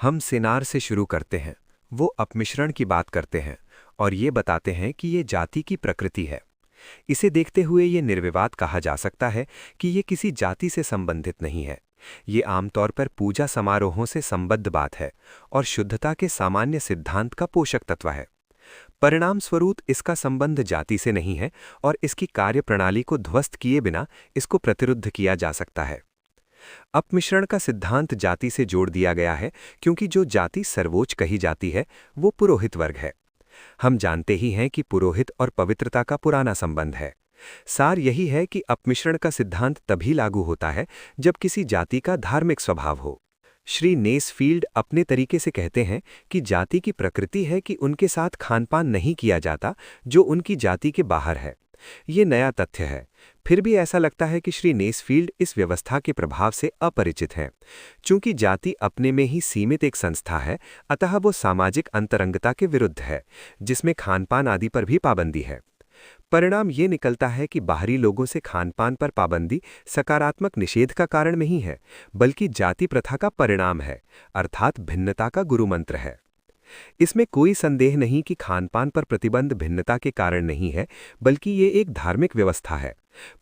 हम सिनार से शुरू करते हैं। वो अपमिश्रण की बात करते हैं और ये बताते हैं कि ये जाति की प्रकृति है। इसे देखते हुए ये निर्विवाद कहा जा सकता है कि ये किसी जाति से संबंधित नहीं है। ये आमतौर पर पूजा समारोहों से संबद्ध बात है और शुद्धता के सामान्य सिद्धांत का पोषक तत्व है। परिणाम स्वरूप इसका संबंध जाति से नहीं है और इसकी कार्यप्रणाली को ध्वस्त किए बिना इसको प्रतिरुद्ध किया जा सकता है। अपमिश्रण का सिद्धांत जाति से जोड़ दिया गया है क्योंकि जो जाति सर्वोच्च कही जाती है वो पुरोहित वर्ग है। हम जानते ही हैं कि पुरोहित और पवित्रता का पुराना संबंध है। सार यही है कि अपमिश्रण का सिद्धांत तभी लागू होता है जब किसी जाति का धार्मिक स्वभाव हो। श्री नेसफील्ड अपने तरीके से कहते हैं कि जाति की प्रकृति है कि उनके साथ खानपान नहीं किया जाता जो उनकी जाति के बाहर है। ये नया तथ्य है। फिर भी ऐसा लगता है कि श्री नेसफील्ड इस व्यवस्था के प्रभाव से अपरिचित हैं। चूंकि जाति अपने में ही सीमित एक संस्था है, अतः वो सामाजिक अंतरंगता के विरुद्ध है, जिसमें खानपान आदि पर भी पाबंदी है। परिणाम ये निकलता है कि बाहरी लोगों से खानपान पर पाबंदी सकारात्मक निषेध का कारण नहीं है, बल्कि जाति प्रथा का परिणाम है, अर्थात भिन्नता का गुरुमंत्र है। इसमें कोई संदेह नहीं कि खानपान पर प्रतिबंध भिन्नता के कारण नहीं है, बल्कि ये एक धार्मिक व्यवस्था है।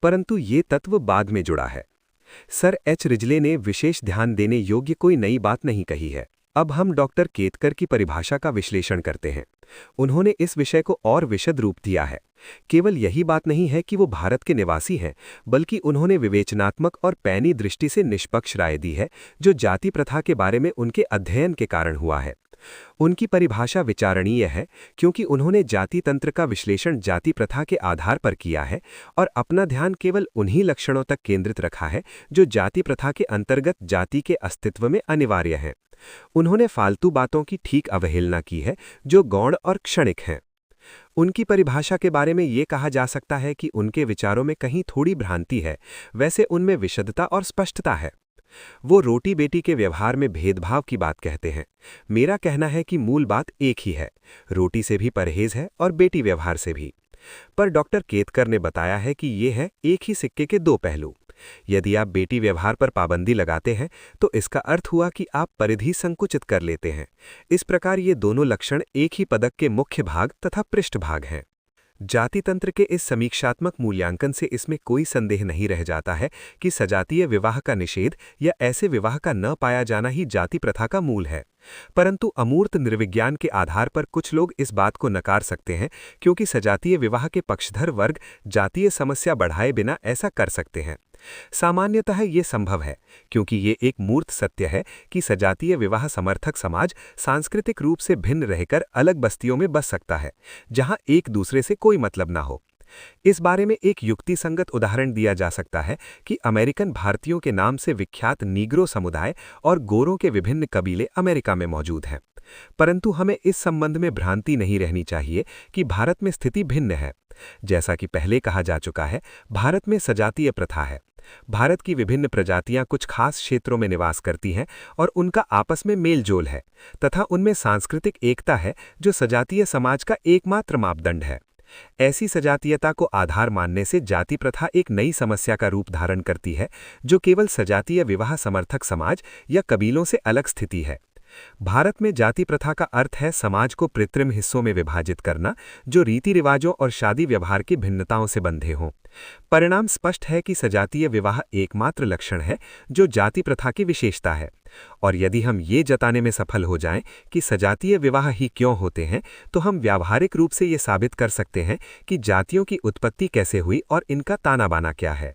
परंतु ये तत्व बाद में जुड़ा है। सर एच रिजले ने विशेष ध्यान देने योग्य कोई नई बात नहीं कही है। अब हम डॉक्टर केतकर की परिभाषा का विश्लेषण करते हैं। उन्होंने इस विषय को और विशद रूप दिया है। केवल यही बात नहीं है कि वो भारत के निवासी हैं, बल्कि उन्होंने विवेचनात्मक और पैनी दृष्टि से निष्पक्ष राय दी है, जो जाति प्रथा के बारे में उनके अध्ययन के कारण हुआ है। उनकी परिभाषा विचारणीय है क्योंकि उन्होंने जाति तंत्र का विश्लेषण जाति प्रथा के आधार पर किया है और अपना ध्यान केवल उन्हीं लक्षणों तक केंद्रित रखा है जो जाति प्रथा के अंतर्गत जाति के अस्तित्व में अनिवार्य हैं। उन्होंने फालतू बातों की ठीक अवहेलना की है जो गौण और क्षणिक हैं। उनकी परिभाषा के बारे में ये कहा जा सकता है कि उनके विचारों में कहीं थोड़ी भ्रांति है, वैसे उनमें विशदता और स्पष्टता है। वो रोटी बेटी के व्यवहार में भेदभाव की बात कहते हैं। मेरा कहना है कि मूल बात एक ही है, रोटी से भी परहेज है और बेटी व्यवहार से भी। पर डॉक्टर केतकर ने बताया है कि ये है एक ही सिक्के के दो पहलू। यदि आप बेटी व्यवहार पर पाबंदी लगाते हैं तो इसका अर्थ हुआ कि आप परिधि संकुचित कर लेते हैं। इस प्रकार ये दोनों लक्षण एक ही पदक के मुख्य भाग तथा पृष्ठभाग हैं। जाति तंत्र के इस समीक्षात्मक मूल्यांकन से इसमें कोई संदेह नहीं रह जाता है कि सजातीय विवाह का निषेध या ऐसे विवाह का न पाया जाना ही जाति प्रथा का मूल है। परंतु अमूर्त निर्विज्ञान के आधार पर कुछ लोग इस बात को नकार सकते हैं क्योंकि सजातीय विवाह के पक्षधर वर्ग जातीय समस्या बढ़ाए बिना ऐसा कर सकते हैं। सामान्यतः ये संभव है क्योंकि ये एक मूर्त सत्य है कि सजातीय विवाह समर्थक समाज सांस्कृतिक रूप से भिन्न रहकर अलग बस्तियों में बस सकता है जहां एक दूसरे से कोई मतलब ना हो। इस बारे में एक युक्तिसंगत उदाहरण दिया जा सकता है कि अमेरिकन भारतीयों के नाम से विख्यात नीग्रो समुदाय और गोरों के विभिन्न कबीले अमेरिका में मौजूद हैं। परंतु हमें इस संबंध में भ्रांति नहीं रहनी चाहिए कि भारत में स्थिति भिन्न है। जैसा कि पहले कहा जा चुका है, भारत में सजातीय प्रथा है। भारत की विभिन्न प्रजातियां कुछ खास क्षेत्रों में निवास करती हैं और उनका आपस में मेलजोल है तथा उनमें सांस्कृतिक एकता है जो सजातीय समाज का एकमात्र मापदंड है। ऐसी सजातीयता को आधार मानने से जाति प्रथा एक नई समस्या का रूप धारण करती है जो केवल सजातीय विवाह समर्थक समाज या कबीलों से अलग स्थिति है। भारत में जाति प्रथा का अर्थ है समाज को कृत्रिम हिस्सों में विभाजित करना जो रीति रिवाजों और शादी व्यवहार की भिन्नताओं से बंधे हों। परिणाम स्पष्ट है कि सजातीय विवाह एकमात्र लक्षण है जो जाति प्रथा की विशेषता है। और यदि हम ये जताने में सफल हो जाएं कि सजातीय विवाह ही क्यों होते हैं, तो हम व्यावहारिक रूप से ये साबित कर सकते हैं कि जातियों की उत्पत्ति कैसे हुई और इनका ताना बाना क्या है।